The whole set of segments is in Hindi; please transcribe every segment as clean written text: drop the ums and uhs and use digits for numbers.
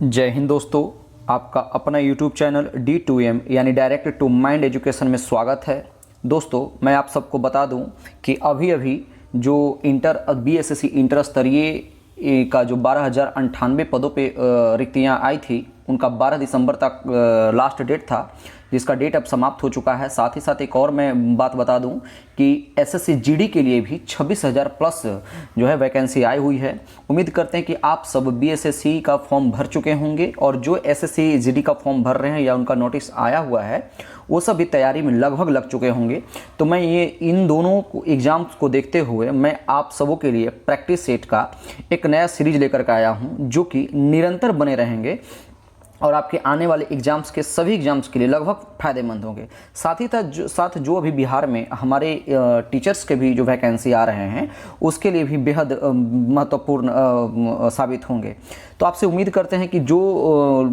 जय हिंद दोस्तों, आपका अपना YouTube चैनल D2M यानी डायरेक्ट टू माइंड एजुकेशन में स्वागत है। दोस्तों, मैं आप सबको बता दूं कि अभी जो BSSC इंटर स्तरीय का जो 12,098 पदों पे रिक्तियां आई थी, उनका 12 दिसंबर तक लास्ट डेट था, जिसका डेट अब समाप्त हो चुका है। साथ ही साथ एक और मैं बात बता दूं कि SSC GD के लिए भी 26,000 प्लस जो है वैकेंसी आई हुई है। उम्मीद करते हैं कि आप सब BSSC का फॉर्म भर चुके होंगे, और जो SSC GD का फॉर्म भर रहे हैं या उनका नोटिस आया हुआ है, वो सब भी तैयारी में लगभग लग चुके होंगे। तो मैं ये इन दोनों एग्ज़ाम्स को देखते हुए मैं आप सबों के लिए प्रैक्टिस सेट का एक नया सीरीज लेकर के आया हूँ, जो कि निरंतर बने रहेंगे और आपके आने वाले एग्ज़ाम्स के सभी एग्ज़ाम्स के लिए लगभग फ़ायदेमंद होंगे। साथ ही साथ जो अभी बिहार में हमारे टीचर्स के भी जो वैकेंसी आ रहे हैं, उसके लिए भी बेहद महत्वपूर्ण साबित होंगे। तो आपसे उम्मीद करते हैं कि जो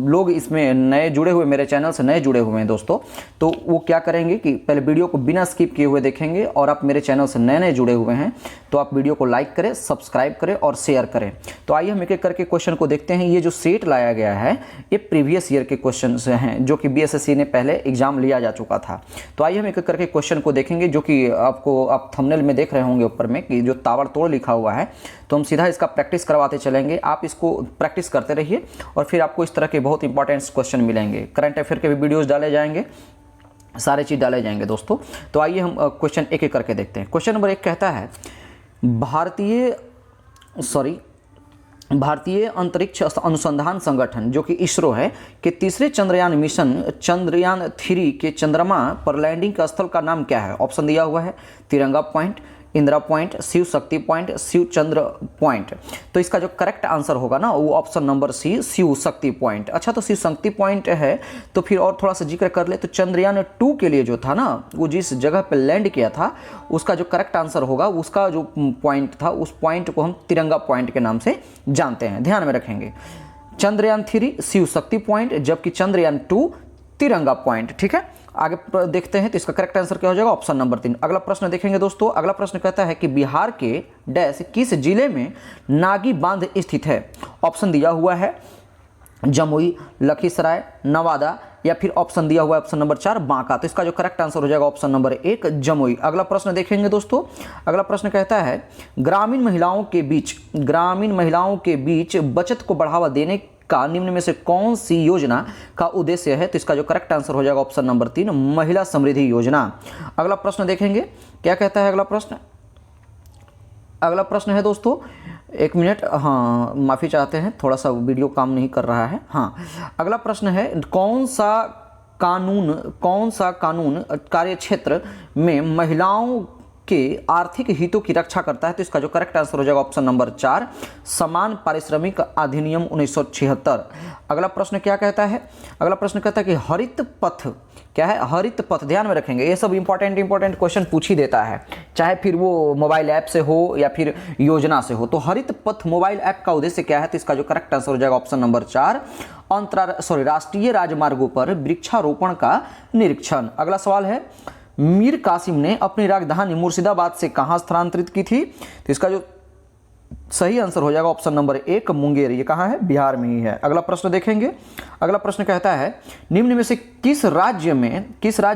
लोग इसमें नए जुड़े हुए, मेरे चैनल से नए जुड़े हुए हैं दोस्तों, तो वो क्या करेंगे कि पहले वीडियो को बिना स्किप किए हुए देखेंगे, और आप मेरे चैनल से नए जुड़े हुए हैं तो आप वीडियो को लाइक करें, सब्सक्राइब करें और शेयर करें। तो आइए हम एक एक करके क्वेश्चन को देखते हैं। ये जो सेट लाया गया है, ये प्रीवियस ईयर के क्वेश्चन हैं, जो कि BSSC ने पहले एग्जाम लिया जा चुका था। तो आइए हम एक एक करके क्वेश्चन को देखेंगे, जो कि आप थंबनेल में देख रहे होंगे ऊपर में कि जो ताबड़तोड़ लिखा हुआ है। तो हम सीधा इसका प्रैक्टिस करवाते चलेंगे। आप इसको प्रैक्टिस करते रहिए और फिर आपको इस तरह के बहुत इंपॉर्टेंट क्वेश्चन मिलेंगे। करंट अफेयर के भी वीडियोस डाले जाएंगे, सारे चीज़ डाले जाएंगे दोस्तों। तो आइए हम क्वेश्चन एक एक करके देखते हैं। क्वेश्चन नंबर 1 कहता है, भारतीय अंतरिक्ष अनुसंधान संगठन, जो कि इसरो है, के तीसरे चंद्रयान मिशन चंद्रयान 3 के चंद्रमा पर लैंडिंग का स्थल का नाम क्या है? ऑप्शन दिया हुआ है तिरंगा point, Indira point, Shiv Shakti point, Shiv चंद्र पॉइंट। तो इसका जो करेक्ट आंसर होगा ना, वो option number C, Shiv Shakti point. अच्छा, तो शिव शक्ति पॉइंट है, तो फिर और थोड़ा सा जिक्र कर ले तो चंद्रयान 2 के लिए जो था ना, वो जिस जगह पे लैंड किया था, उसका जो करेक्ट आंसर होगा, उसका जो पॉइंट था, उस पॉइंट को हम तिरंगा पॉइंट के नाम से जानते हैं। ध्यान में रखेंगे, चंद्रयान 3 शिव शक्ति पॉइंट, जबकि चंद्रयान 2 तिरंगा पॉइंट। ठीक है, आगे देखते हैं। तो इसका करेक्ट आंसर क्या हो जाएगा? Option number 3। अगला प्रश्न देखेंगे दोस्तों। अगला प्रश्न कहता है कि बिहार के डैश किस जिले में नागी बांध स्थित है? ऑप्शन दिया हुआ है जमुई, लखीसराय, नवादा, या फिर ऑप्शन दिया हुआ है ऑप्शन नंबर 4 बांका। तो इसका जो करेक्ट आंसर हो जाएगा ऑप्शन नंबर 1 जमुई। अगला प्रश्न देखेंगे दोस्तों। अगला प्रश्न कहता है, ग्रामीण महिलाओं के बीच बचत को बढ़ावा देने का निम्न में से कौन सी योजना का उद्देश्य है? तो इसका जो करेक्ट आंसर हो जाएगा ऑप्शन नंबर 3 महिला समृद्धि योजना। अगला प्रश्न देखेंगे, क्या कहता है अगला प्रश्न है दोस्तों, 1 मिनट, हाँ माफ़ी चाहते हैं, थोड़ा सा वीडियो काम नहीं कर रहा है। हाँ, अगला प्रश्न है, कौन सा कानून कार्य क्षेत्र में महिलाओं के आर्थिक हितों की रक्षा करता है? तो इसका जो करेक्ट आंसर हो जाएगा ऑप्शन नंबर 4 समान पारिश्रमिक अधिनियम 1976। अगला प्रश्न क्या कहता है? अगला प्रश्न कहता है कि हरित पथ क्या है? हरित पथ, ध्यान में रखेंगे, ये सब इंपॉर्टेंट क्वेश्चन पूछ ही देता है, चाहे फिर वो मोबाइल ऐप से हो या फिर योजना से हो। तो हरित पथ मोबाइल ऐप का उद्देश्य क्या है? तो इसका जो करेक्ट आंसर हो जाएगा ऑप्शन नंबर 4 राष्ट्रीय राजमार्गों पर वृक्षारोपण का निरीक्षण। अगला सवाल है, मीर कासिम ने अपनी राजधानी मुर्शिदाबाद से कहां स्थानांतरित की थी? तो इसका जो सही आंसर हो जाएगा ऑप्शन नंबर 1 मुंगेर। ये कहां है? बिहार में ही है। अगला प्रश्न देखेंगे। अगला प्रश्न कहता है, निम्न में से किस राज्य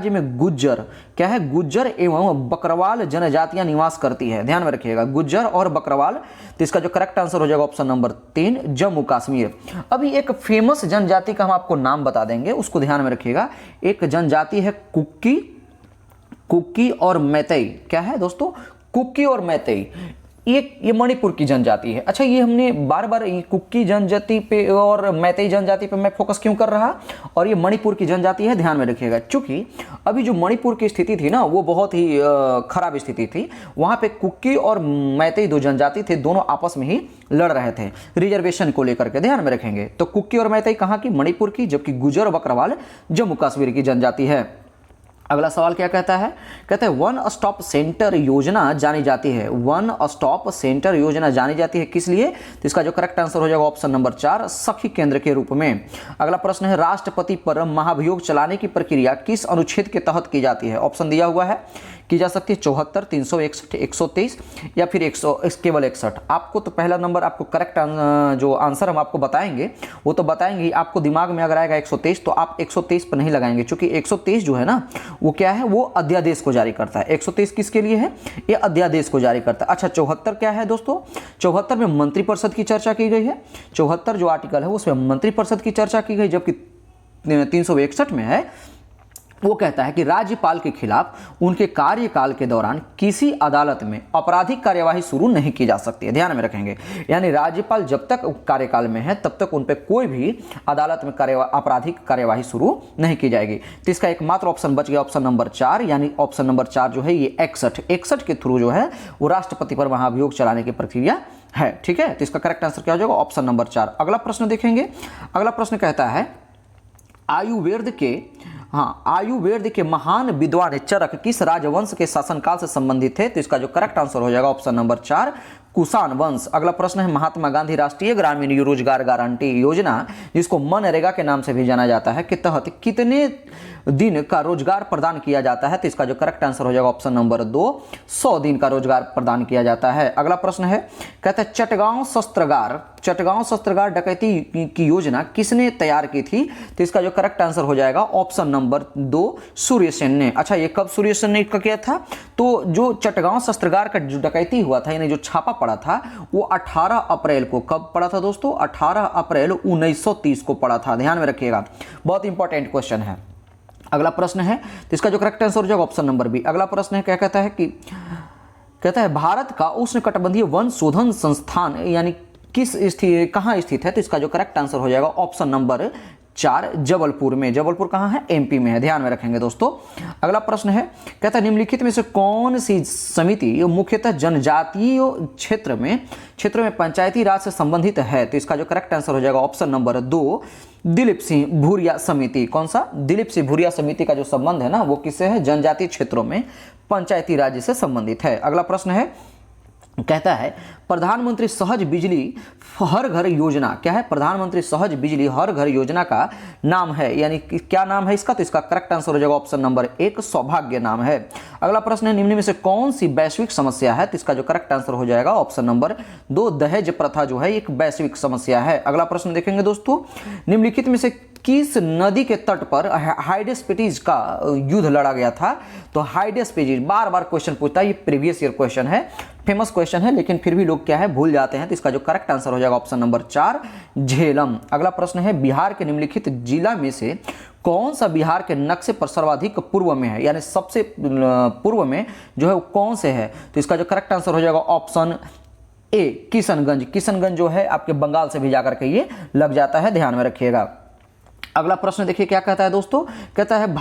में गुज्जर क्या है? गुज्जर एवं बकरवाल जनजातियां निवास करती है। ध्यान में रखिएगा, गुज्जर और बकरवाल। तो इसका जो करेक्ट आंसर हो जाएगा ऑप्शन नंबर 3 जम्मू कश्मीर। अभी एक फेमस जनजाति का हम आपको नाम बता देंगे, उसको ध्यान में रखिएगा। एक जनजाति है कुक्की और मैतेई। क्या है दोस्तों? कुक्की और मैतेई। ये मणिपुर की जनजाति है। अच्छा, ये हमने बार बार ये कुक्की जनजाति पे और मैतेई जनजाति पे मैं फोकस क्यों कर रहा, और ये मणिपुर की जनजाति है, ध्यान में रखिएगा। क्योंकि अभी जो मणिपुर की स्थिति थी ना, वो बहुत ही खराब स्थिति थी। वहाँ पे कुक्की और मैतेई 2 जनजाति थे, दोनों आपस में ही लड़ रहे थे रिजर्वेशन को लेकर के, ध्यान में रखेंगे। तो कुक्की और मैतेई कहाँ की? मणिपुर की, जबकि गुज्जर और बकरवाल जम्मू कश्मीर की जनजाति है। अगला सवाल क्या कहता है? कहता है, वन स्टॉप सेंटर योजना जानी जाती है। वन स्टॉप सेंटर योजना जानी जाती है किस लिए? तो इसका जो करेक्ट आंसर हो जाएगा ऑप्शन नंबर 4 सखी केंद्र के रूप में। अगला प्रश्न है, राष्ट्रपति पर महाभियोग चलाने की प्रक्रिया किस अनुच्छेद के तहत की जाती है? ऑप्शन दिया हुआ है की जा सकती है 74, 361, 123 या फिर 100 केवल 61। आपको तो पहला नंबर आपको करेक्ट जो आंसर हम आपको बताएंगे वो तो बताएंगे ही, आपको दिमाग में अगर आएगा 123 तो आप 123 पर नहीं लगाएंगे, क्योंकि 123 जो है ना वो क्या है, वो अध्यादेश को जारी करता है। 123 किसके लिए है, ये अध्यादेश को जारी करता है। अच्छा 74 क्या है दोस्तों, 74 में मंत्रिपरिषद की चर्चा की गई है। 74 जो आर्टिकल है उसमें मंत्रिपरिषद की चर्चा की गई, जबकि 361 में है वो कहता है कि राज्यपाल के खिलाफ उनके कार्यकाल के दौरान किसी अदालत में आपराधिक कार्यवाही शुरू नहीं की जा सकती है। ध्यान में रखेंगे, यानी राज्यपाल जब तक कार्यकाल में है तब तक उन पर कोई भी अदालत में आपराधिक कार्यवाही शुरू नहीं की जाएगी। तो इसका एकमात्र ऑप्शन बच गया ऑप्शन नंबर 4, यानी ऑप्शन नंबर 4 जो है ये 61 के थ्रू जो है वो राष्ट्रपति पर महाभियोग चलाने की प्रक्रिया है। ठीक है, तो इसका करेक्ट आंसर क्या हो जाएगा, ऑप्शन नंबर 4। अगला प्रश्न देखेंगे। अगला प्रश्न कहता है आयुर्वेद के महान विद्वान चरक किस राजवंश के शासनकाल से संबंधित थे। तो इसका जो करेक्ट आंसर हो जाएगा ऑप्शन नंबर 4, कुषाण वंश। अगला प्रश्न है महात्मा गांधी राष्ट्रीय ग्रामीण रोजगार गारंटी योजना, जिसको मनरेगा के नाम से भी जाना जाता है, के तहत कितने दिन का रोजगार प्रदान किया जाता है। तो इसका जो करेक्ट आंसर हो जाएगा ऑप्शन नंबर 2, 100 दिन का रोजगार प्रदान किया जाता है। अगला प्रश्न है, कहता है चटगांव शस्त्रागार डकैती की योजना किसने तैयार की थी। तो इसका जो करेक्ट आंसर हो जाएगा ऑप्शन नंबर 2, सूर्य सेन ने। अच्छा ये कब सूर्य सेन ने किया था, तो जो चटगांव शस्त्रागार का जो डकैती हुआ था, यानी जो छापा पड़ा था वो 18 अप्रैल को, कब पड़ा था दोस्तों, 18 अप्रैल 1930 को पड़ा था। ध्यान में रखिएगा, बहुत इंपॉर्टेंट क्वेश्चन है। अगला प्रश्न है, तो इसका जो करेक्ट आंसर हो जाएगा ऑप्शन नंबर बी। अगला प्रश्न है, क्या कहता है कि कहता है भारत का उष्णकटिबंधीय वन शोधन संस्थान यानी कहाँ स्थित है। तो इसका जो करेक्ट आंसर हो जाएगा ऑप्शन नंबर 4, जबलपुर में। जबलपुर कहाँ है, एमपी में है, ध्यान में रखेंगे दोस्तों। अगला प्रश्न है, कहता है निम्नलिखित में से कौन सी समिति मुख्यतः जनजातीय क्षेत्र में पंचायती राज से संबंधित है। तो इसका जो करेक्ट आंसर हो जाएगा ऑप्शन नंबर 2, दिलीप सिंह भूरिया समिति। कौन सा, दिलीप सिंह भूरिया समिति का जो संबंध है ना वो किससे है, जनजातीय क्षेत्रों में पंचायती राज से संबंधित है। अगला प्रश्न है, कहता है प्रधानमंत्री सहज बिजली हर घर योजना क्या है, प्रधानमंत्री सहज बिजली हर घर योजना का नाम है, यानी क्या नाम है इसका। तो इसका करेक्ट आंसर हो जाएगा ऑप्शन नंबर 1, सौभाग्य नाम है। अगला प्रश्न है, निम्न में से कौन सी वैश्विक समस्या है। तो इसका जो करेक्ट आंसर हो जाएगा ऑप्शन नंबर 2, दहेज प्रथा जो है एक वैश्विक समस्या है। अगला प्रश्न देखेंगे दोस्तों, निम्नलिखित में से किस नदी के तट पर हाइडेस्पिटीज का युद्ध लड़ा गया था। तो हाइडेस्पिटीज बार बार क्वेश्चन पूछता है, ये प्रीवियस ईयर क्वेश्चन है, फेमस क्वेश्चन है, लेकिन फिर भी लोग क्या है भूल जाते हैं। तो इसका जो करेक्ट आंसर हो जाएगा ऑप्शन नंबर 4, झेलम। अगला प्रश्न है, बिहार के निम्नलिखित जिला में से कौन सा बिहार के नक्शे पर सर्वाधिक पूर्व में है, यानी सबसे पूर्व में जो है वो कौन से है। तो इसका जो करेक्ट आंसर हो जाएगा ऑप्शन ए, किशनगंज जो है आपके बंगाल से भी जाकर के ये लग जाता है, ध्यान में रखिएगा। अगला प्रश्न देखिए क्या कहता है दोस्तों, कहता है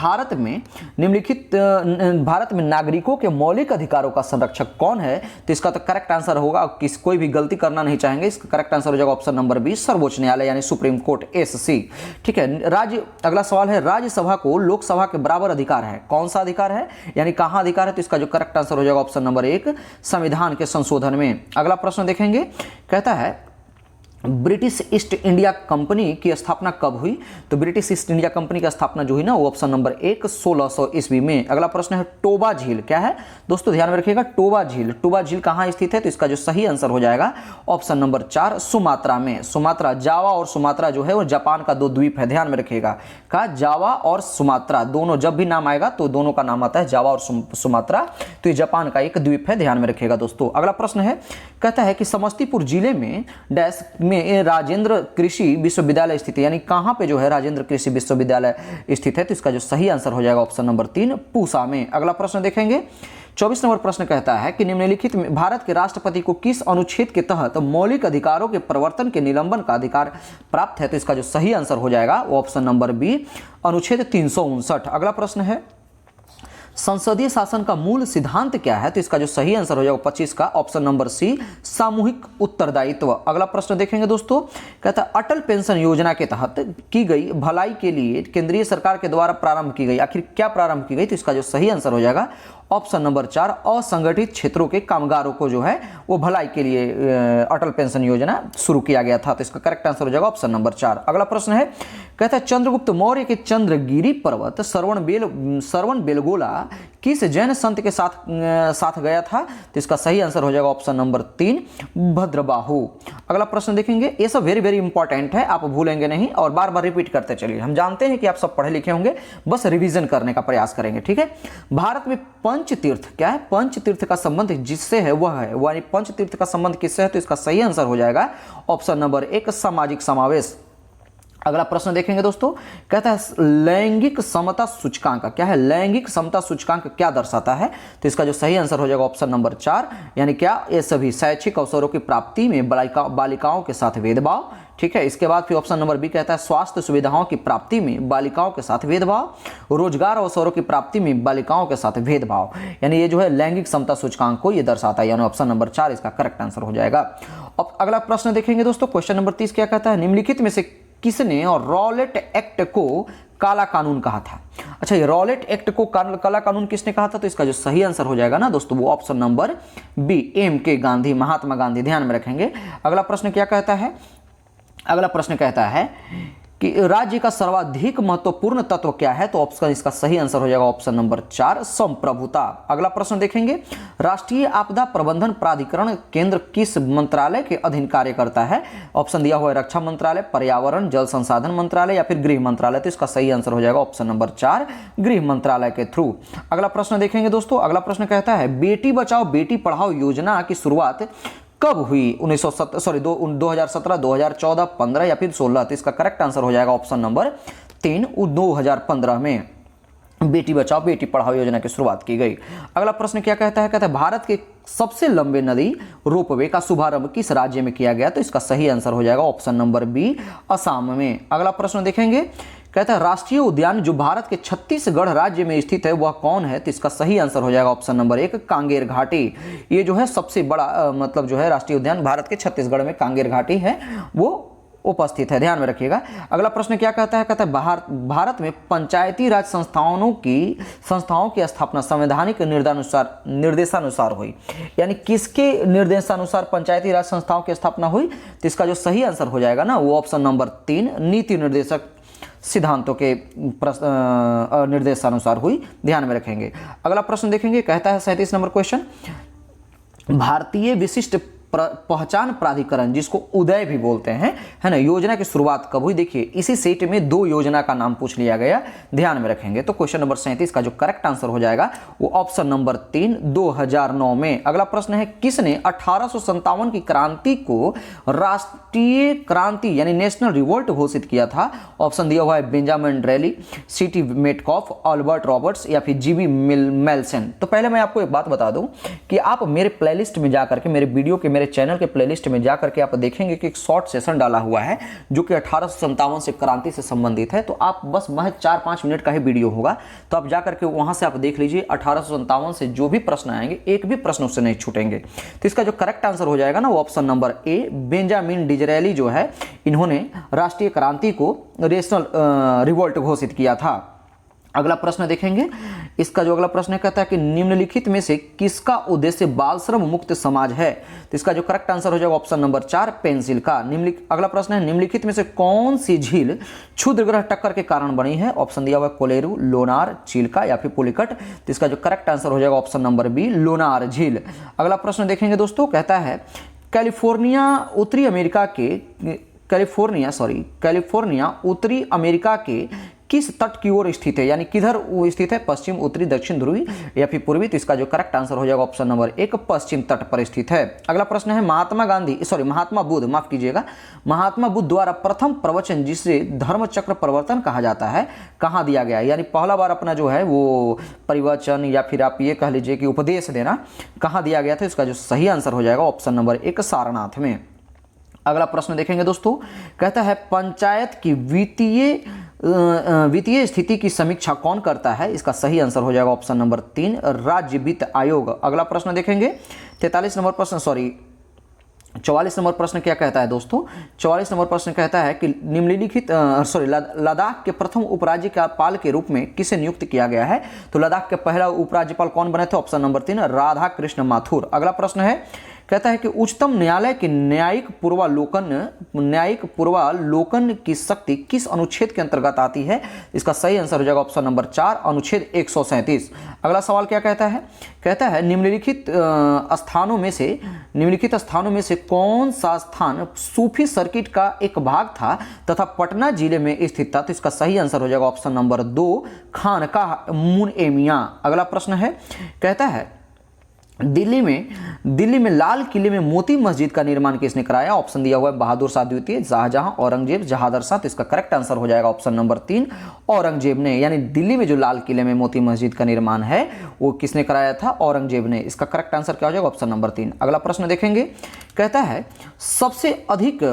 भारत में नागरिकों के मौलिक अधिकारों का संरक्षक कौन है। तो इसका तो करेक्ट आंसर होगा, कोई भी गलती करना नहीं चाहेंगे, इसका करेक्ट आंसर हो जाएगा ऑप्शन नंबर 20, सर्वोच्च न्यायालय यानी सुप्रीम कोर्ट, एससी। ठीक है, अगला सवाल है, राज्यसभा को लोकसभा के बराबर अधिकार है, कौन सा अधिकार है, यानी कहां अधिकार है। तो इसका जो करेक्ट आंसर हो जाएगा ऑप्शन नंबर 1, संविधान के संशोधन में। अगला प्रश्न देखेंगे, कहता है ब्रिटिश ईस्ट इंडिया कंपनी की स्थापना कब हुई। तो ब्रिटिश ईस्ट इंडिया कंपनी की स्थापना जो हुई ना वो ऑप्शन नंबर 1, 1600 ईस्वी में। अगला प्रश्न है, टोबा झील क्या है दोस्तों, ध्यान में रखिएगा, टोबा झील कहाँ स्थित है। तो इसका जो सही आंसर हो जाएगा ऑप्शन नंबर 4, सुमात्रा में। सुमात्रा, जावा और सुमात्रा जो है वो जापान का 2 द्वीप है, ध्यान में रखिएगा। कहा जावा और सुमात्रा दोनों जब भी नाम आएगा तो दोनों का नाम आता है जावा और सुमात्रा, तो ये जापान का एक द्वीप है, ध्यान में रखिएगा दोस्तों। अगला प्रश्न है, कहता है कि समस्तीपुर जिले में डैश में राजेंद्र कृषि विश्वविद्यालय स्थित है, यानी कहां पे जो है राजेंद्र कृषि विश्वविद्यालय स्थित है। तो इसका जो सही आंसर हो जाएगा ऑप्शन नंबर 3, पूसा में। अगला प्रश्न देखेंगे, 24 नंबर प्रश्न कहता है कि निम्नलिखित में भारत के राष्ट्रपति को किस अनुच्छेद के तहत मौलिक अधिकारों के प्रवर्तन के निलंबन का अधिकार प्राप्त है। तो इसका जो सही आंसर हो जाएगा वो ऑप्शन नंबर बी, अनुच्छेद 359। अगला प्रश्न है, संसदीय शासन का मूल सिद्धांत क्या है। तो इसका जो सही आंसर हो जाएगा 25 का ऑप्शन नंबर सी, सामूहिक उत्तरदायित्व। अगला प्रश्न देखेंगे दोस्तों, कहता है अटल पेंशन योजना के तहत की गई भलाई के लिए केंद्रीय सरकार के द्वारा प्रारंभ की गई, आखिर क्या प्रारंभ की गई। तो इसका जो सही आंसर हो जाएगा ऑप्शन नंबर 4, असंगठित क्षेत्रों के कामगारों को जो है वो भलाई के लिए अटल पेंशन योजना शुरू किया गया था। तो इसका करेक्ट आंसर हो जाएगा ऑप्शन नंबर 4। अगला प्रश्न है, कहता है चंद्रगुप्त मौर्य के चंद्रगिरी पर्वत श्रवण बेलगोला किस जैन संत के साथ गया था? तो इसका सही आंसर हो जाएगा ऑप्शन नंबर 3 भद्रबाहु। अगला प्रश्न देखेंगे, ये सब वेरी वेरी इंपॉर्टेंट है, आप भूलेंगे नहीं और बार बार रिपीट करते चलिए। हम जानते हैं कि आप सब पढ़े लिखे होंगे, बस रिवीजन करने का प्रयास करेंगे, ठीक है। भारत में पंचतीर्थ क्या है? पंचतीर्थ का संबंध जिससे है वह है, यानी पंचतीर्थ का संबंध किससे है? तो इसका सही आंसर हो जाएगा ऑप्शन नंबर 1 सामाजिक समावेश। अगला प्रश्न देखेंगे दोस्तों, कहता है लैंगिक समता सूचकांक क्या है? लैंगिक समता सूचकांक क्या दर्शाता है? तो इसका जो सही आंसर हो जाएगा ऑप्शन नंबर 4, यानी क्या? ये सभी शैक्षिक अवसरों की प्राप्ति में बालिकाओं के साथ भेदभाव, ठीक है। इसके बाद फिर ऑप्शन नंबर बी कहता है स्वास्थ्य सुविधाओं की प्राप्ति में बालिकाओं के साथ भेदभाव, रोजगार अवसरों की प्राप्ति में बालिकाओं के साथ भेदभाव, यानी ये जो है लैंगिक समता सूचकांक को ये दर्शाता है, यानी ऑप्शन नंबर 4 इसका करेक्ट आंसर हो जाएगा। अब अगला प्रश्न देखेंगे दोस्तों, क्वेश्चन नंबर 30 क्या कहता है? निम्नलिखित में से किसने और रॉलेट एक्ट को काला कानून कहा था? अच्छा, ये रॉलेट एक्ट को काला कानून किसने कहा था? तो इसका जो सही आंसर हो जाएगा ना दोस्तों, वो option number B M.K. Gandhi, Mahatma Gandhi, ध्यान में रखेंगे। अगला प्रश्न क्या कहता है? अगला प्रश्न कहता है कि राज्य का सर्वाधिक महत्वपूर्ण तत्व क्या है? तो ऑप्शन इसका सही आंसर हो जाएगा ऑप्शन नंबर 4 संप्रभुता। अगला प्रश्न देखेंगे, राष्ट्रीय आपदा प्रबंधन प्राधिकरण केंद्र किस मंत्रालय के अधीन कार्य करता है? ऑप्शन दिया हुआ है रक्षा मंत्रालय, पर्यावरण, जल संसाधन मंत्रालय या फिर गृह मंत्रालय। तो इसका सही आंसर हो जाएगा ऑप्शन नंबर 4 गृह मंत्रालय के थ्रू। अगला प्रश्न देखेंगे दोस्तों, अगला प्रश्न कहता है बेटी बचाओ बेटी पढ़ाओ योजना की शुरुआत कब हुई? 2017, 2014, 15 या फिर 16? तो इसका करेक्ट आंसर हो जाएगा ऑप्शन नंबर 3 2015 में बेटी बचाओ बेटी पढ़ाओ योजना की शुरुआत की गई। अगला प्रश्न क्या कहता है? कहता है भारत के सबसे लंबे नदी रोपवे का शुभारंभ किस राज्य में किया गया? तो इसका सही आंसर हो जाएगा ऑप्शन नंबर बी असम में। अगला प्रश्न देखेंगे, कहता है राष्ट्रीय उद्यान जो भारत के छत्तीसगढ़ राज्य में स्थित है वह कौन है? तो इसका सही आंसर हो जाएगा ऑप्शन नंबर 1 कांगेर घाटी। ये जो है सबसे बड़ा मतलब जो है राष्ट्रीय उद्यान भारत के छत्तीसगढ़ में कांगेर घाटी है, वो उपस्थित है, ध्यान में रखिएगा। अगला प्रश्न क्या कहता है? कहता है भारत में पंचायती राज संस्थाओं की स्थापना संवैधानिक निर्देशानुसार हुई, यानी किसके निर्देशानुसार पंचायती राज संस्थाओं की स्थापना हुई? तो इसका जो सही आंसर हो जाएगा ना, वो ऑप्शन नंबर 3 नीति निर्देशक सिद्धांतों के निर्देशानुसार हुई, ध्यान में रखेंगे। अगला प्रश्न देखेंगे, कहता है 37 नंबर क्वेश्चन, भारतीय विशिष्ट पहचान प्राधिकरण जिसको उदय भी बोलते हैं, है ना, योजना की शुरुआत कब हुई? देखिए इसी सेट में 2 योजना का नाम पूछ लिया गया, ध्यान में रखेंगे। तो क्वेश्चन नंबर 37 का जो करेक्ट आंसर हो जाएगा वो ऑप्शन नंबर 3 2009 में। अगला प्रश्न है, किसने 1857 की क्रांति को राष्ट्रीय क्रांति यानी नेशनल रिवोल्ट घोषित किया था? ऑप्शन दिया हुआ है Benjamin Disraeli, C.T. Metcalfe, Albert Roberts या फिर G.B. मेल्सन। तो पहले मैं आपको एक बात बता दूं कि आप मेरे प्लेलिस्ट में जाकर के मेरे वीडियो के मेरे चैनल के प्लेलिस्ट में जाकर के आप देखेंगे कि एक शॉर्ट सेशन डाला हुआ है जो कि 1857 से क्रांति से संबंधित है। तो आप बस महज 4-5 मिनट का ही वीडियो होगा, तो आप जाकर के वहां से आप देख लीजिए। 1857 से जो भी प्रश्न आएंगे एक भी प्रश्न उससे नहीं छूटेंगे। तो इसका जो करेक्ट आंसर हो जाएगा ना वो ऑप्शन नंबर ए बेंजामिन डिसरेली जो है, इन्होंने राष्ट्रीय क्रांति को नेशनल रिवोल्ट घोषित किया था। अगला प्रश्न देखेंगे, इसका जो अगला प्रश्न कहता है कि निम्नलिखित में से किसका उद्देश्य बाल श्रम मुक्त समाज है? तो इसका जो करेक्ट आंसर हो जाएगा ऑप्शन नंबर 4 पेंसिल का। अगला प्रश्न है, निम्नलिखित में से कौन सी झील क्षुद्रग्रह टक्कर के कारण बनी है? ऑप्शन दिया हुआ है कोलेरू, लोनार, चिल्का या फिर पुलिकट। तो इसका जो करेक्ट आंसर हो जाएगा ऑप्शन नंबर बी लोनार झील। अगला प्रश्न देखेंगे दोस्तों, कहता है कैलिफोर्निया उत्तरी अमेरिका के किस तट की ओर स्थित है, यानी किधर वो स्थित है? पश्चिम, उत्तरी, दक्षिण ध्रुवी या फिर पूर्वी? तो इसका जो करेक्ट आंसर हो जाएगा ऑप्शन नंबर 1 पश्चिम तट पर स्थित है। अगला प्रश्न है, महात्मा बुद्ध द्वारा प्रथम प्रवचन जिसे धर्म चक्र प्रवर्तन कहा जाता है कहाँ दिया गया? यानी पहला बार अपना जो है वो परिवचन या फिर आप ये कह लीजिए कि उपदेश देना कहाँ दिया गया था? इसका जो सही आंसर हो जाएगा ऑप्शन नंबर 1 सारनाथ में। अगला प्रश्न देखेंगे दोस्तों, कहता है पंचायत की वित्तीय स्थिति की समीक्षा कौन करता है? इसका सही आंसर हो जाएगा ऑप्शन नंबर 3 राज्य वित्त आयोग। अगला प्रश्न देखेंगे 44 नंबर प्रश्न क्या कहता है दोस्तों? 44 नंबर प्रश्न कहता है कि निम्नलिखित लद्दाख के प्रथम उपराज्यपाल के रूप में किसे नियुक्त किया गया है? तो लद्दाख के पहला उपराज्यपाल कौन बने थे? Option number 3 Radha Krishna Mathur. अगला प्रश्न है, कहता है कि उच्चतम न्यायालय के न्यायिक पूर्वालोकन की शक्ति किस अनुच्छेद के अंतर्गत आती है? इसका सही आंसर हो जाएगा ऑप्शन नंबर 4, अनुच्छेद 137। अगला सवाल क्या कहता है? कहता है निम्नलिखित स्थानों में से कौन सा स्थान सूफी सर्किट का एक भाग था तथा पटना जिले में स्थित था? तो इसका सही आंसर हो जाएगा ऑप्शन नंबर 2, खानकाह मुनएमिया। अगला प्रश्न है, कहता है दिल्ली में लाल किले में मोती मस्जिद का निर्माण किसने कराया? ऑप्शन दिया हुआ है बहादुर शाह द्वितीय, शाहजहां, औरंगजेब, जहादर शाह। तो इसका करेक्ट आंसर हो जाएगा ऑप्शन नंबर 3, औरंगजेब ने। यानी दिल्ली में जो लाल किले में मोती मस्जिद का निर्माण है वो किसने कराया था? औरंगजेब ने। इसका करेक्ट आंसर क्या हो जाएगा? Option number 3। अगला प्रश्न देखेंगे, कहता है सबसे अधिक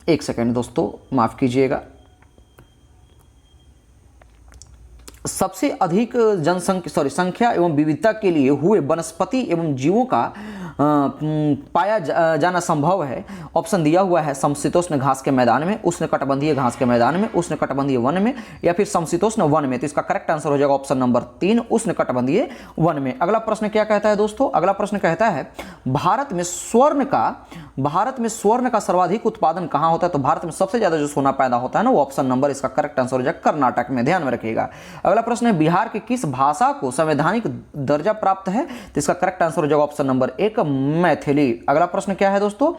एक सेकेंड दोस्तों, माफ कीजिएगा, सबसे अधिक संख्या एवं विविधता के लिए हुए वनस्पति एवं जीवों का पाया जाना संभव है। ऑप्शन दिया हुआ है समशीतोष्ण घास के मैदान में, उष्णकटिबंधीय घास के मैदान में, उष्णकटिबंधीय वन में, या फिर समशीतोष्ण वन में। तो इसका करेक्ट आंसर हो जाएगा ऑप्शन नंबर 3, उष्णकटिबंधीय वन में। अगला प्रश्न क्या कहता है दोस्तों? अगला प्रश्न कहता है भारत में स्वर्ण का सर्वाधिक उत्पादन कहां होता है? तो भारत में सबसे ज्यादा जो सोना पैदा होता है ना, वो ऑप्शन नंबर, इसका करेक्ट आंसर हो जाएगा कर्नाटक में। ध्यान में रखिएगा। अगला प्रश्न है बिहार के किस भाषा को संवैधानिक दर्जा प्राप्त है? तो इसका करेक्ट आंसर हो जाएगा ऑप्शन नंबर 1, मैथिली। अगला प्रश्न क्या है दोस्तों?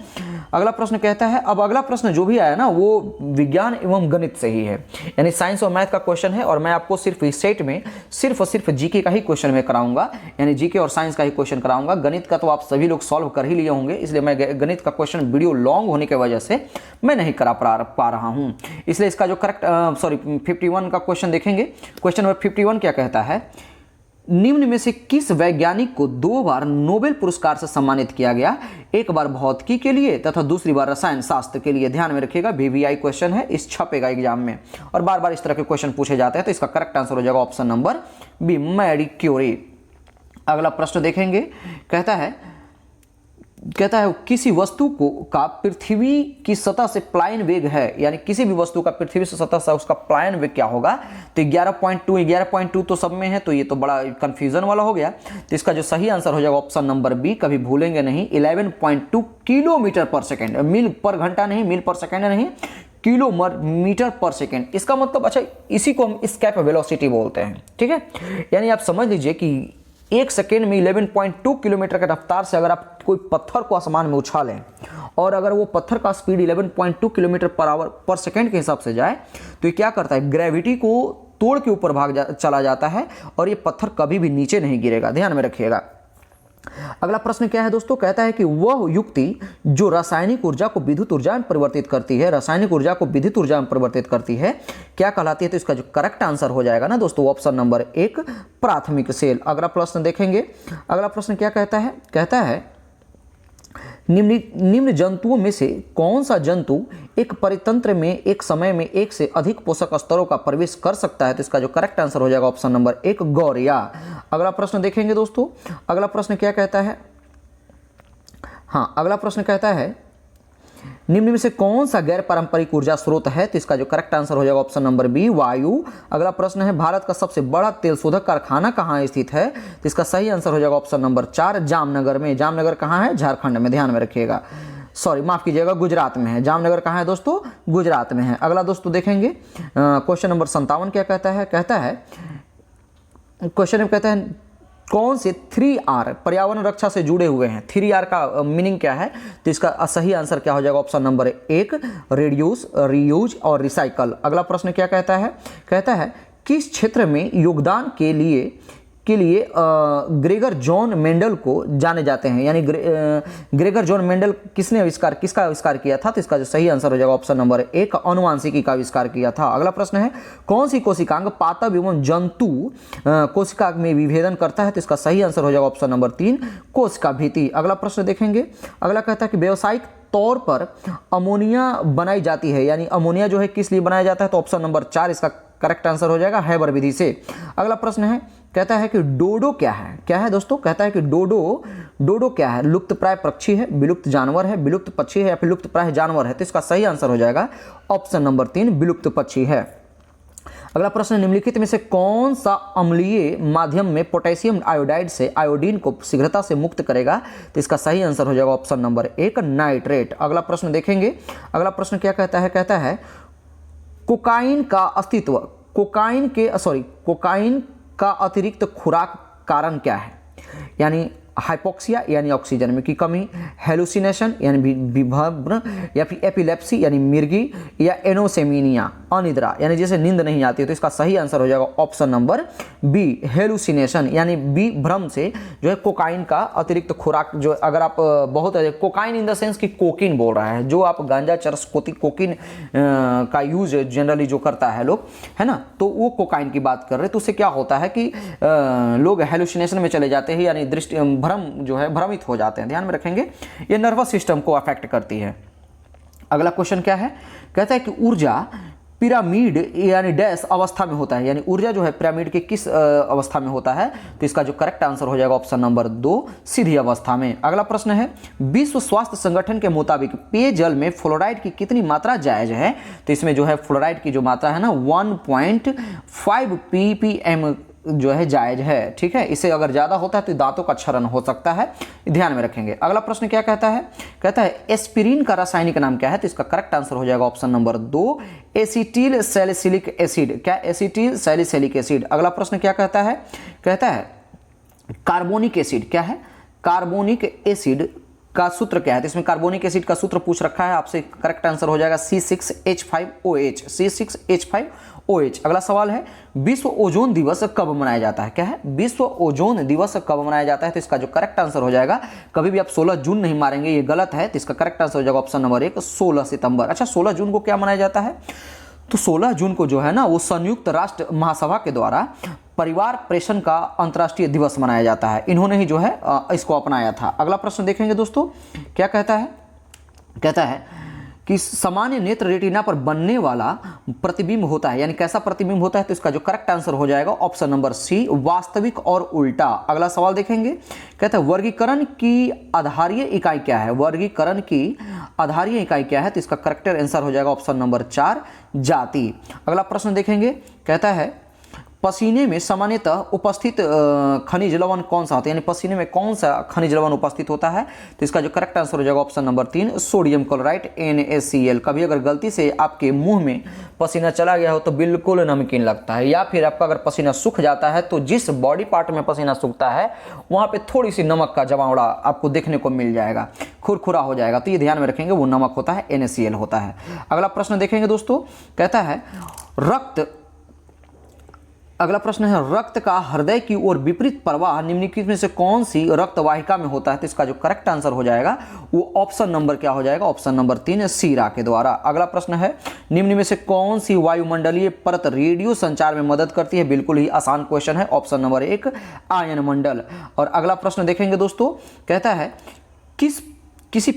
अगला प्रश्न कहता है, अब अगला प्रश्न जो भी आया ना वो विज्ञान एवं गणित से ही है, यानी साइंस और मैथ का क्वेश्चन है, और मैं आपको सिर्फ इस सेट में सिर्फ और सिर्फ जीके का ही क्वेश्चन में कराऊंगा, यानी जीके और साइंस का ही क्वेश्चन कराऊंगा। गणित का तो आप सभी लोग सॉल्व कर ही लिए होंगे, इसलिए मैं गणित का क्वेश्चन वीडियो लॉन्ग होने की वजह से मैं नहीं करा पा रहा हूं। इसलिए इसका जो 51 का क्वेश्चन देखेंगे। क्वेश्चन नंबर 51 क्या कहता है? निम्न में से किस वैज्ञानिक को 2 बार नोबेल पुरस्कार से सम्मानित किया गया? एक बार भौतिकी के लिए तथा दूसरी बार रसायन शास्त्र के लिए। ध्यान में रखिएगा, VVI क्वेश्चन है, इस छपेगा एग्जाम में, और बार बार इस तरह के क्वेश्चन पूछे जाते हैं। तो इसका करेक्ट आंसर हो जाएगा option number B, Marie Curie. अगला प्रश्न देखेंगे, कहता है किसी वस्तु का पृथ्वी की सतह से प्लायन वेग है, यानी किसी भी वस्तु का पृथ्वी से सतह से उसका प्लायन वेग क्या होगा? तो 11.2 तो सब में है, तो ये तो बड़ा कंफ्यूजन वाला हो गया। तो इसका जो सही आंसर हो जाएगा ऑप्शन नंबर बी, कभी भूलेंगे नहीं, 11.2 किलोमीटर पर सेकेंड, मील पर घंटा नहीं, मील पर सेकेंड नहीं, किलोमीटर पर सेकेंड। इसका मतलब, अच्छा, इसी को हम एस्केप वेलोसिटी बोलते हैं, ठीक है। यानी आप समझ लीजिए कि एक सेकेंड में 11.2 किलोमीटर के रफ्तार से अगर आप कोई पत्थर को आसमान में उछालें, और अगर वो पत्थर का स्पीड 11.2 किलोमीटर पर सेकेंड के हिसाब से जाए, तो ये क्या करता है? ग्रेविटी को तोड़ के ऊपर चला जाता है, और ये पत्थर कभी भी नीचे नहीं गिरेगा। ध्यान में रखिएगा। अगला प्रश्न क्या है दोस्तों? कहता है कि वह युक्ति जो रासायनिक ऊर्जा को विद्युत ऊर्जा में परिवर्तित करती है, क्या कहलाती है? तो इसका जो करेक्ट आंसर हो जाएगा ना दोस्तों, ऑप्शन नंबर 1, प्राथमिक सेल। अगला प्रश्न देखेंगे। अगला प्रश्न क्या कहता है? कहता है निम्न जंतुओं में से कौन सा जंतु एक परितंत्र में एक समय में एक से अधिक पोषक स्तरों का प्रवेश कर सकता है? तो इसका जो करेक्ट आंसर हो जाएगा ऑप्शन नंबर 1, गौरिया। अगला प्रश्न देखेंगे दोस्तों। अगला प्रश्न क्या कहता है? अगला प्रश्न कहता है निम्न में से कौन सा गैर पारंपरिक ऊर्जा स्रोत है? तो इसका जो करेक्ट आंसर हो जाएगा ऑप्शन नंबर बी, वायु। अगला प्रश्न है भारत का सबसे बड़ा तेल शोधक कारखाना कहाँ स्थित है? तो इसका सही आंसर हो जाएगा ऑप्शन नंबर 4, जामनगर में। जामनगर कहाँ है? झारखंड में। ध्यान में रखिएगा, माफ कीजिएगा, गुजरात में है। जामनगर कहाँ है दोस्तों? गुजरात में है। अगला दोस्तों देखेंगे, क्वेश्चन नंबर 57 क्या कहता है? क्वेश्चन में कहता है कौन से 3R पर्यावरण रक्षा से जुड़े हुए हैं? 3R का मीनिंग क्या है? तो इसका सही आंसर क्या हो जाएगा? ऑप्शन नंबर 1, रिड्यूस, रीयूज और रिसाइकल। अगला प्रश्न क्या कहता है? कहता है किस क्षेत्र में योगदान के लिए ग्रेगर जॉन मेंडल को जाने जाते हैं? यानी ग्रेगर जॉन मेंडल किसका आविष्कार किया था? तो इसका जो सही आंसर हो जाएगा ऑप्शन नंबर 1, अनुवांशिकी का आविष्कार किया था। अगला प्रश्न है कौन सी कोशिकांग पादप एवं जंतु कोशिका में विभेदन करता है? तो इसका सही आंसर हो जाएगा ऑप्शन नंबर 3, कोशिका भित्ति। अगला प्रश्न देखेंगे। अगला कहता है कि व्यावसायिक तौर पर अमोनिया बनाई जाती है, यानी अमोनिया जो है किस लिए बनाया जाता है? तो ऑप्शन नंबर 4 इसका करेक्ट आंसर हो जाएगा, हैबर विधि से। अगला प्रश्न है, कहता है कि डोडो क्या है? क्या है दोस्तों? कहता है कि डोडो क्या है? लुप्त प्राय पक्षी है, विलुप्त जानवर है, विलुप्त पक्षी है, या फिर लुप्त प्राय जानवर है? तो इसका सही आंसर हो जाएगा ऑप्शन नंबर 3, विलुप्त पक्षी है। अगला प्रश्न, निम्नलिखित में से कौन सा अम्लीय माध्यम में पोटेशियम आयोडाइड से आयोडीन को शीघ्रता से मुक्त करेगा? तो इसका सही आंसर हो जाएगा ऑप्शन नंबर 1 नाइट्रेट। अगला प्रश्न देखेंगे, अगला प्रश्न क्या कहता है? कहता है कोकाइन का अस्तित्व, कोकाइन का अतिरिक्त खुराक कारण क्या है? यानी हाइपोक्सिया यानी ऑक्सीजन में की कमी, हेलुसिनेशन यानी विभ्रम, या फिर एपिलेप्सी यानी मिर्गी, या एनोसेमिनिया अनिद्रा यानी जैसे नींद नहीं आती है। तो इसका सही आंसर हो जाएगा ऑप्शन नंबर बी हेलुसिनेशन यानी विभ्रम से जो है कोकाइन का अतिरिक्त खुराक, जो अगर आप बहुत कोकाइन इन द सेंस कि कोकीन बोल रहा है, जो आप गांजा चरस कोकीन का यूज जनरली जो करता है लोग, है ना, तो वो कोकाइन की बात कर रहे हैं। तो उससे क्या होता है कि लोग हेलुसिनेशन में चले जाते हैं, यानी दृष्टि भ्रम जो है भ्रमित हो जाते हैं। ध्यान में रखेंगे, ये नर्वस सिस्टम को अफेक्ट करती है। अगला क्वेश्चन क्या है? कहता है कि ऊर्जा पिरामिड यानी डैश अवस्था में होता है, यानी ऊर्जा जो है पिरामिड के किस अवस्था में होता है? तो इसका जो करेक्ट आंसर हो जाएगा ऑप्शन नंबर 2 सीधी अवस्था में। अगला प्रश्न है, विश्व स्वास्थ्य संगठन के मुताबिक पेयजल में फ्लोराइड की कितनी मात्रा जायज है? तो इसमें जो है फ्लोराइड की जो मात्रा है ना 1.5 ppm जो है जायज है। ठीक है, इससे अगर ज़्यादा होता है तो दांतों का क्षरण हो सकता है, ध्यान में रखेंगे। अगला प्रश्न क्या कहता है? कहता है एस्पिरिन का रासायनिक नाम क्या है? तो इसका करेक्ट आंसर हो जाएगा option number 2 acetyl salicylic acid. क्या? Acetyl salicylic acid. अगला प्रश्न क्या कहता है? कहता है कार्बोनिक एसिड क्या है? कार्बोनिक एसिड का सूत्र क्या है? तो इसमें कार्बोनिक एसिड का सूत्र पूछ रखा है आपसे, करेक्ट आंसर हो जाएगा C6H5OH, C6H5OH। अगला सवाल है, विश्व ओजोन दिवस कब मनाया जाता है? क्या है? विश्व ओजोन दिवस कब मनाया जाता है? तो इसका जो करेक्ट आंसर हो जाएगा, कभी भी आप 16 जून नहीं मारेंगे, ये गलत है। तो इसका करेक्ट आंसर हो जाएगा ऑप्शन नंबर 1 16 सितंबर। अच्छा, 16 जून को क्या मनाया जाता है? तो 16 जून को जो है ना वो संयुक्त राष्ट्र महासभा के द्वारा परिवार प्रेषण का अंतर्राष्ट्रीय दिवस मनाया जाता है। इन्होंने ही जो है इसको अपनाया था। अगला प्रश्न देखेंगे दोस्तों, क्या कहता है? कहता है कि सामान्य नेत्र रेटिना पर बनने वाला प्रतिबिंब होता है, यानी कैसा प्रतिबिंब होता है? तो इसका जो करेक्ट आंसर हो जाएगा ऑप्शन नंबर सी वास्तविक और उल्टा। अगला सवाल देखेंगे, कहता है वर्गीकरण की आधारीय इकाई क्या है? वर्गीकरण की आधारीय इकाई क्या है? तो इसका करेक्ट आंसर हो जाएगा ऑप्शन नंबर 4 जाति। अगला प्रश्न देखेंगे, कहता है पसीने में सामान्यतः उपस्थित खनिज लवण कौन सा होता है? यानी पसीने में कौन सा खनिज लवण उपस्थित होता है? तो इसका जो करेक्ट आंसर हो जाएगा option number 3 sodium chloride NaCl। कभी अगर गलती से आपके मुंह में पसीना चला गया हो तो बिल्कुल नमकीन लगता है, या फिर आपका अगर पसीना सूख जाता है तो जिस बॉडी पार्ट में पसीना सूखता है वहाँ पे थोड़ी सी नमक का जमावड़ा आपको देखने को मिल जाएगा, खुरखुरा हो जाएगा। तो ये ध्यान में रखेंगे, वो नमक होता है, NaCl होता है। अगला प्रश्न देखेंगे दोस्तों, कहता है अगला प्रश्न है रक्त का हृदय की ओर विपरीत प्रवाह निम्नलिखित में से कौन सी रक्त वाहिका में होता है? तो इसका जो करेक्ट आंसर हो जाएगा वो ऑप्शन नंबर क्या हो जाएगा? ऑप्शन नंबर 3 सीरा के द्वारा। अगला प्रश्न है निम्न में से कौन सी वायुमंडलीय परत रेडियो संचार में मदद करती है? बिल्कुल ही आसान क्वेश्चन है, ऑप्शन नंबर 1 आयन मंडल। और अगला प्रश्न देखेंगे दोस्तों, कहता है किसी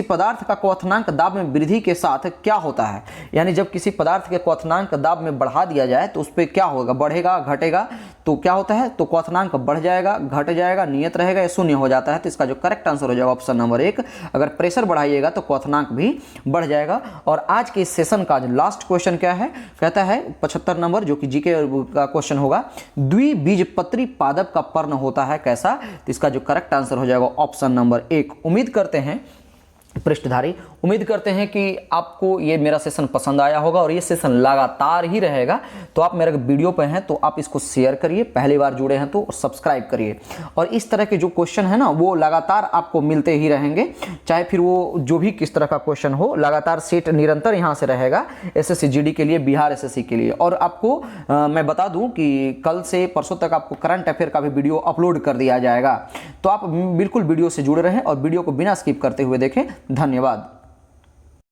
पदार्थ का क्वथनांक दाब में वृद्धि के साथ क्या होता है? यानी जब किसी पदार्थ के क्वथनांक दाब में बढ़ा दिया जाए तो उस पर क्या होगा? बढ़ेगा, घटेगा? तो क्या होता है? तो क्वथनांक बढ़ जाएगा, घट जाएगा, नियत रहेगा या शून्य हो जाता है? तो इसका जो करेक्ट आंसर हो जाएगा ऑप्शन नंबर 1 अगर प्रेशर बढ़ाइएगा तो क्वथनांक भी बढ़ जाएगा। और आज के इस सेशन का लास्ट क्वेश्चन क्या है? कहता है 75 नंबर, जो कि जीके का क्वेश्चन होगा, द्विबीजपत्री पादप का पर्ण होता है कैसा? तो इसका जो करेक्ट आंसर हो जाएगा ऑप्शन नंबर 1। उम्मीद करते हैं पृष्ठधारी, उम्मीद करते हैं कि आपको ये मेरा सेशन पसंद आया होगा और ये सेशन लगातार ही रहेगा। तो आप मेरे वीडियो पे हैं तो आप इसको शेयर करिए, पहली बार जुड़े हैं तो सब्सक्राइब करिए। और इस तरह के जो क्वेश्चन है ना वो लगातार आपको मिलते ही रहेंगे, चाहे फिर वो जो भी किस तरह का क्वेश्चन हो, लगातार सेट निरंतर यहाँ से रहेगा SSC GD के लिए, बिहार SSC के लिए। और आपको मैं बता दूँ कि कल से परसों तक आपको करंट अफेयर का भी वीडियो अपलोड कर दिया जाएगा, तो आप बिल्कुल वीडियो से जुड़े रहें और वीडियो को बिना स्किप करते हुए देखें। धन्यवाद।